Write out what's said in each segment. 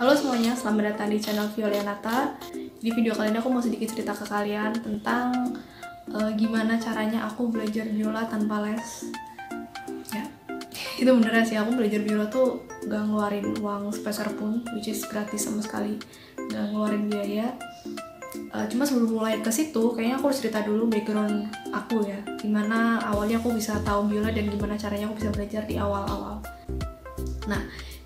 Halo semuanya, selamat datang di channel Violianata. Di video kali ini aku mau sedikit cerita ke kalian tentang gimana caranya aku belajar biola tanpa les. Ya, itu beneran sih, aku belajar biola tuh gak ngeluarin uang sepeser pun, which is gratis sama sekali, gak ngeluarin biaya. Cuma sebelum mulai ke situ, kayaknya aku harus cerita dulu background aku ya, gimana awalnya aku bisa tahu biola dan gimana caranya aku bisa belajar di awal-awal. Nah,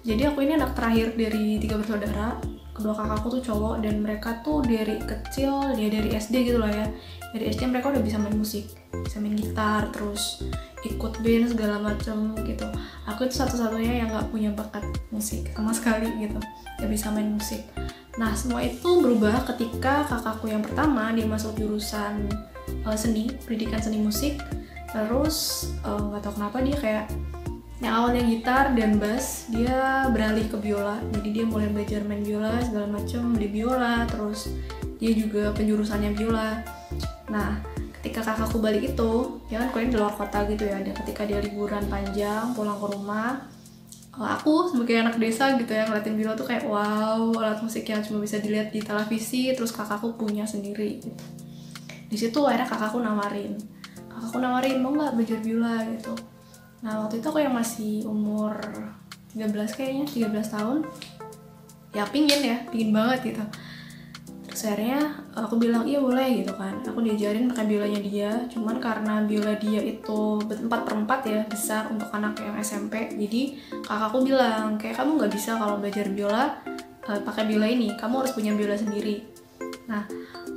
jadi aku ini anak terakhir dari 3 bersaudara. Kedua kakakku tuh cowok dan mereka tuh dari kecil, ya dari SD gitu lah ya. Dari SD mereka udah bisa main musik, bisa main gitar, terus ikut band segala macem gitu. Aku itu satu-satunya yang gak punya bakat musik sama sekali gitu, gak bisa main musik. Nah, semua itu berubah ketika kakakku yang pertama dia masuk jurusan seni, pendidikan seni musik. Terus gak tahu kenapa dia kayak yang awalnya gitar dan bass, dia beralih ke biola. Jadi dia mulai belajar main biola segala macam, beli biola, terus dia juga penjurusannya biola. Nah, ketika kakakku balik itu, dia kan kuliah di luar kota gitu ya. Dan ketika dia liburan panjang pulang ke rumah, aku sebagai anak desa gitu ya, ngeliatin biola tuh kayak wow, alat musik yang cuma bisa dilihat di televisi, terus kakakku punya sendiri gitu. Di situ akhirnya kakakku nawarin mau nggak belajar biola gitu. Nah, waktu itu aku yang masih umur 13 kayaknya, 13 tahun. Ya pingin banget gitu. Terus akhirnya aku bilang iya boleh gitu kan. Aku diajarin pakai biolanya dia. Cuman karena biola dia itu 4/4 ya, besar untuk anak yang SMP. Jadi kakakku bilang, kayak kamu nggak bisa kalau belajar biola pakai biola ini. Kamu harus punya biola sendiri. Nah,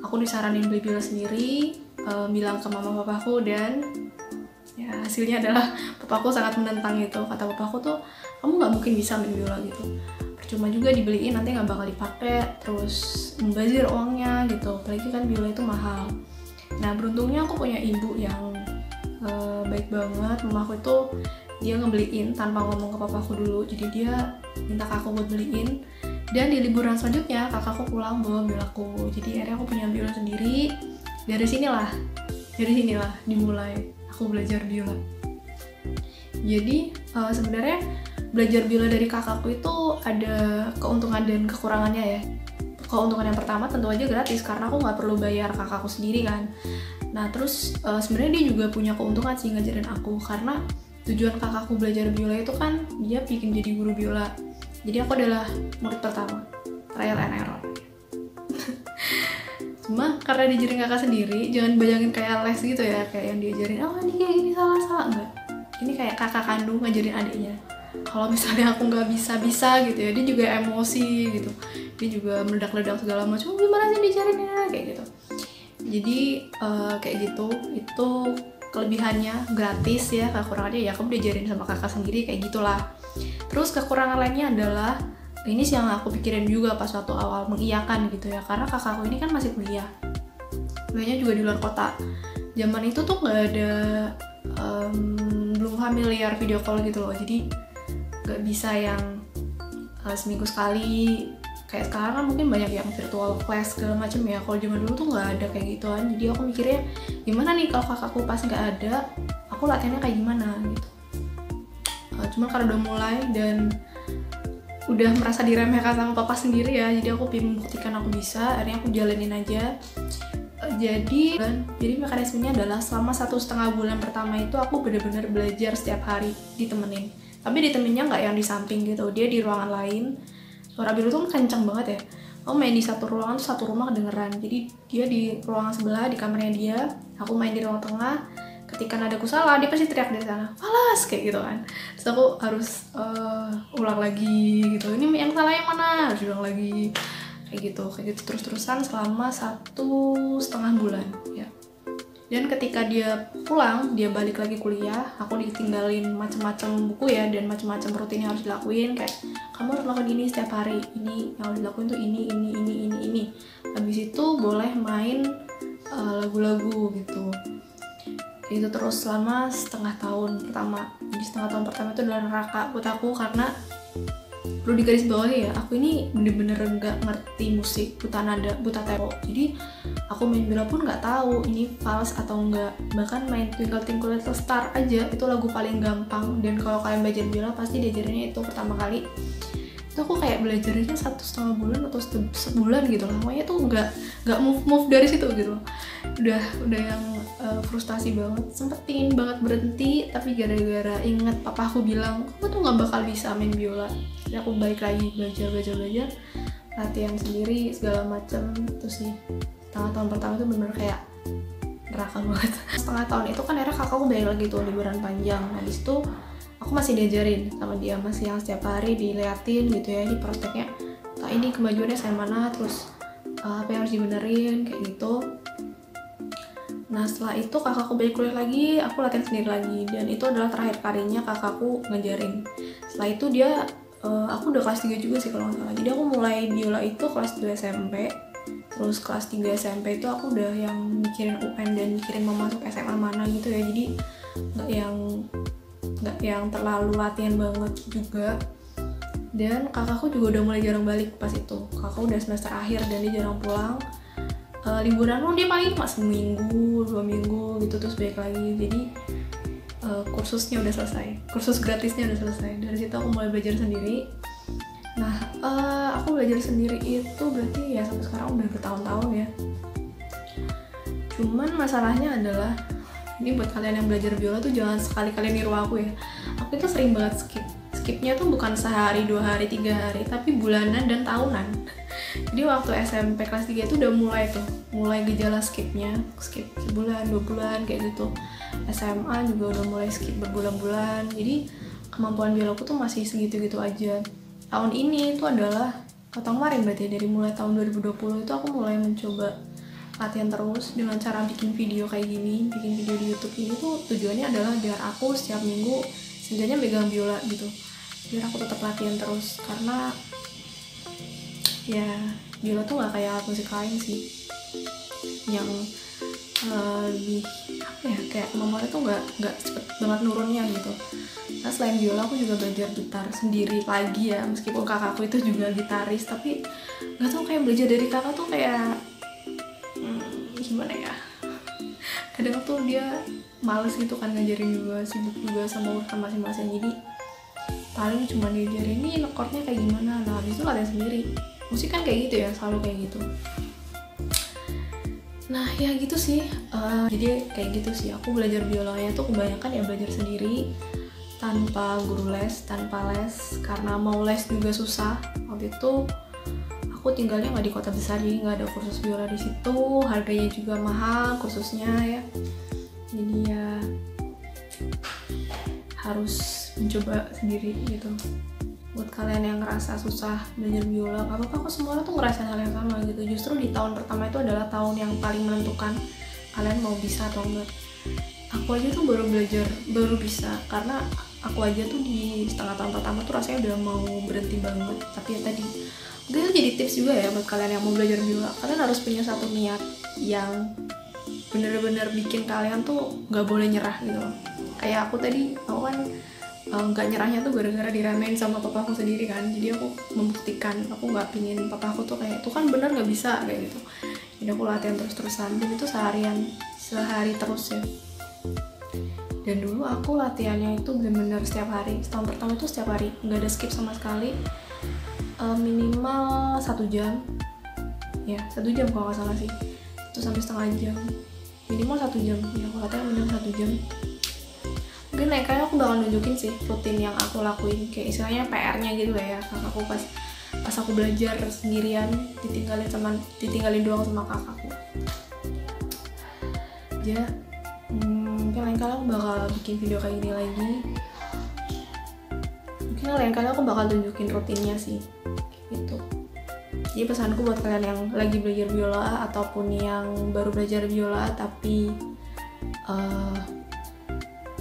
aku disaranin beli biola sendiri, bilang ke mama papaku, dan ya hasilnya adalah papaku sangat menentang gitu. Kata papaku tuh, kamu nggak mungkin bisa main biola gitu, percuma juga dibeliin, nanti nggak bakal dipakai, terus membazir uangnya gitu, apalagi kan biola itu mahal. Nah, beruntungnya aku punya ibu yang baik banget. Mamaku itu dia ngebeliin tanpa ngomong ke papaku dulu, jadi dia minta kakakku buat beliin. Dan di liburan selanjutnya kakakku pulang bawa biolaku, jadi akhirnya aku punya biola sendiri. Dari sinilah dimulai aku belajar biola. Jadi sebenarnya belajar biola dari kakakku itu ada keuntungan dan kekurangannya ya. Keuntungan yang pertama tentu aja gratis, karena aku nggak perlu bayar kakakku sendiri kan. Nah, terus sebenarnya dia juga punya keuntungan sih ngajarin aku, karena tujuan kakakku belajar biola itu kan dia bikin jadi guru biola. Jadi aku adalah murid pertama, trial and error. Cuma karena diajarin kakak sendiri, jangan bayangin kayak les gitu ya, kayak yang diajarin, oh ini kayak gini, salah, enggak. Ini kayak kakak kandung ngajarin adiknya. Kalau misalnya aku nggak bisa gitu ya, dia juga emosi gitu, dia juga meledak-ledak segala macam, gimana sih diajarinnya kayak gitu. Jadi kayak gitu, itu kelebihannya gratis ya. Kekurangannya ya kamu diajarin sama kakak sendiri kayak gitulah. Terus kekurangan lainnya adalah, ini sih yang aku pikirin juga pas waktu awal mengiyakan gitu ya, karena kakakku ini kan masih kuliahnya juga di luar kota. Zaman itu tuh nggak ada belum familiar video call gitu loh, jadi nggak bisa yang seminggu sekali kayak sekarang kan mungkin banyak yang virtual class segala macem ya. Kalau zaman dulu tuh nggak ada kayak gituan. Jadi aku mikirnya gimana nih kalau kakakku pas nggak ada, aku latihannya kayak gimana gitu. Cuman karena udah mulai dan udah merasa diremehkan sama papa sendiri ya, jadi aku pengen membuktikan aku bisa, akhirnya aku jalanin aja. Jadi mekanismenya adalah selama 1,5 bulan pertama itu aku bener-bener belajar setiap hari, ditemenin. Tapi ditemeninnya nggak yang di samping gitu, dia di ruangan lain. Suara biola tuh kenceng banget ya, aku main di satu ruangan tuh satu rumah kedengeran. Jadi dia di ruangan sebelah, di kamarnya dia, aku main di ruang tengah. Ketika nadaku salah, dia pasti teriak dari sana, falas, kayak gitu kan. Terus aku harus ulang lagi gitu, ini yang salah yang mana, harus ulang lagi, kayak gitu terus-terusan selama 1,5 bulan ya. Dan ketika dia pulang, dia balik lagi kuliah, aku ditinggalin macam-macam buku ya, dan macam-macam rutin yang harus dilakuin, kayak kamu harus lakukan ini setiap hari, ini yang harus dilakuin tuh ini. Habis itu boleh main lagu-lagu gitu. Itu terus selama 1,5 tahun pertama. Jadi 1,5 tahun pertama itu adalah neraka buat aku, karena perlu digarisbawahi ya, aku ini bener-bener nggak ngerti musik, buta nada, buta tempo. Jadi aku main biola pun nggak tahu ini fals atau enggak. Bahkan main Twinkle Twinkle Little Star aja itu lagu paling gampang, dan kalau kalian belajar biola pasti diajarinnya itu pertama kali. itu aku kayak belajarnya 1,5 bulan atau sebulan gitu lah, pokoknya tuh nggak move dari situ gitu loh. Udah yang frustasi banget, sempet pingin banget berhenti, tapi gara-gara inget papa aku bilang aku tuh nggak bakal bisa main biola, jadi aku balik lagi belajar latihan sendiri segala macam. Terus nih setengah tahun pertama tuh bener kayak neraka banget. Setengah tahun itu kan akhirnya kakakku balik lagi tuh liburan panjang. Nah di situ aku masih diajarin sama dia, masih yang setiap hari diliatin gitu ya, di prospeknya ini kemajuannya saya mana, terus apa yang harus dibenerin kayak gitu. Nah setelah itu kakakku balik kuliah lagi, aku latihan sendiri lagi, dan itu adalah terakhir kalinya kakakku ngajarin. Setelah itu dia aku udah kelas 3 juga sih kalau nggak salah, jadi aku mulai biola itu kelas 2 SMP. Terus kelas 3 SMP itu aku udah yang mikirin UN dan mikirin mau masuk SMA mana gitu ya, jadi nggak yang terlalu latihan banget juga. Dan kakakku juga udah mulai jarang balik pas itu, kakakku udah semester akhir dan dia jarang pulang. Liburan dia paling cuma seminggu 2 minggu gitu, terus balik lagi. Jadi kursusnya udah selesai, kursus gratisnya udah selesai. Dari situ aku mulai belajar sendiri. Nah aku belajar sendiri itu berarti ya sampai sekarang udah bertahun-tahun ya. Cuman masalahnya adalah, ini buat kalian yang belajar biola tuh jangan sekali-kali niru aku ya. Aku itu sering banget skipnya tuh bukan sehari, 2 hari, 3 hari, tapi bulanan dan tahunan. Jadi waktu SMP kelas 3 itu udah mulai gejala skip sebulan, 2 bulan kayak gitu. SMA juga udah mulai skip berbulan-bulan. Jadi kemampuan biolaku tuh masih segitu-gitu aja. Tahun ini itu adalah tahun kemarin berarti, dari mulai tahun 2020 itu aku mulai mencoba latihan terus dengan cara bikin video kayak gini, bikin video di YouTube ini tuh tujuannya adalah biar aku setiap minggu setidaknya megang biola gitu, biar aku tetap latihan terus. Karena ya biola tuh nggak kayak alat musik lain sih yang lebih apa ya, kayak kemampuannya tuh nggak cepet banget nurunnya gitu. Nah selain biola aku juga belajar gitar sendiri lagi ya, meskipun kakakku itu juga gitaris, tapi nggak tahu kayak belajar dari kakak tuh kayak gimana ya, kadang tuh dia males gitu kan ngajarin juga, sibuk juga sama urusan masing-masing. Jadi paling cuma diajarin nih chordnya kayak gimana, nah habis itu latihan sendiri. Musik kan kayak gitu ya, selalu kayak gitu. Nah ya gitu sih, jadi kayak gitu sih aku belajar biolanya tuh kebanyakan ya belajar sendiri, tanpa guru les, tanpa les, karena mau les juga susah. Waktu itu aku tinggalnya nggak di kota besar, jadi nggak ada kursus biola di situ, harganya juga mahal kursusnya ya. Jadi ya harus mencoba sendiri gitu. Buat kalian yang ngerasa susah belajar biola, nggak apa-apa kok, semua orang tuh ngerasain hal yang sama gitu. Justru di tahun pertama itu adalah tahun yang paling menentukan kalian mau bisa atau enggak. Aku aja tuh baru bisa karena aku aja tuh di setengah tahun pertama tuh rasanya udah mau berhenti banget. Tapi ya tadi mungkin itu jadi tips juga ya buat kalian yang mau belajar biola. Kalian harus punya satu niat yang bener-bener bikin kalian tuh nggak boleh nyerah gitu loh. Kayak aku tadi, aku kan nggak nyerahnya tuh gara-gara diramein sama papaku sendiri kan. Jadi aku membuktikan, aku nggak pingin papaku tuh kayak itu kan bener nggak bisa kayak gitu. Jadi aku latihan terus-terusan, dan itu sehari terus ya. Dan dulu aku latihannya itu bener-bener setiap hari. Setahun pertama tuh setiap hari, nggak ada skip sama sekali. Minimal 1 jam ya, 1 jam kalau nggak salah sih, 1 sampai setengah jam, minimal 1 jam ya, aku latihan minimal 1 jam. Mungkin kayaknya aku bakal nunjukin sih rutin yang aku lakuin, kayak istilahnya PR-nya gitu lah ya. Kakakku pas aku belajar sendirian, ditinggalin doang sama kakakku aja. Mungkin lain kali aku bakal bikin video kayak gini lagi. Mungkin lain kali aku bakal tunjukin rutinnya sih gitu. Jadi pesanku buat kalian yang lagi belajar biola ataupun yang baru belajar biola tapi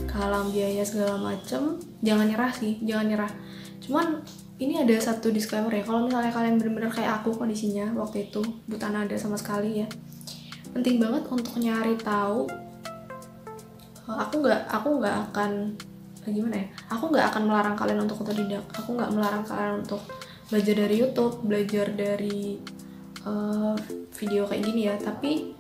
kalang biaya segala macem, jangan nyerah. Cuman ini ada satu disclaimer ya, kalau misalnya kalian benar-benar kayak aku kondisinya waktu itu, buta nada sama sekali ya, penting banget untuk nyari tahu. Aku nggak akan gimana ya, aku nggak akan melarang kalian untuk otodidak, aku nggak melarang kalian untuk belajar dari YouTube, belajar dari video kayak gini ya. Tapi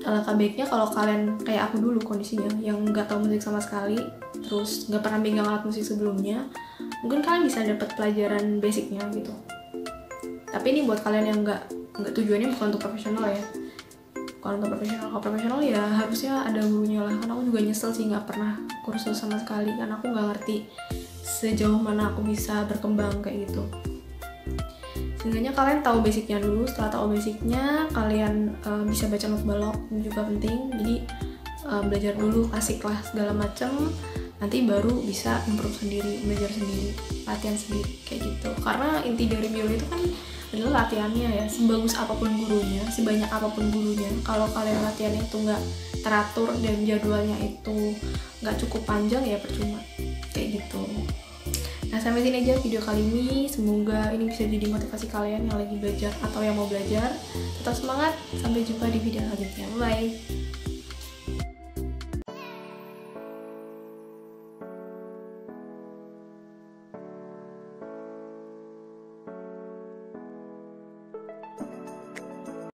alangkah baiknya kalau kalian kayak aku dulu kondisinya, yang nggak tahu musik sama sekali, terus nggak pernah megang alat musik sebelumnya, mungkin kalian bisa dapat pelajaran basicnya gitu. Tapi ini buat kalian yang nggak tujuannya bukan untuk profesional ya. Kalau untuk profesional, kalau profesional ya harusnya ada gurunya lah. Karena aku juga nyesel sih nggak pernah kursus sama sekali, karena aku nggak ngerti sejauh mana aku bisa berkembang kayak gitu. Seenggaknya kalian tahu basicnya dulu. Setelah tahu basicnya, kalian bisa baca note balok, ini juga penting. Jadi belajar dulu, asik lah segala macem. Nanti baru bisa improve sendiri, belajar sendiri, latihan sendiri kayak gitu. Karena inti dari biola itu kan adalah latihannya ya. Sebagus apapun gurunya, sebanyak apapun gurunya, kalau kalian latihannya itu nggak teratur dan jadwalnya itu nggak cukup panjang ya percuma kayak gitu. Nah, sampai sini aja video kali ini. Semoga ini bisa jadi motivasi kalian yang lagi belajar atau yang mau belajar. Tetap semangat, sampai jumpa di video selanjutnya. Bye.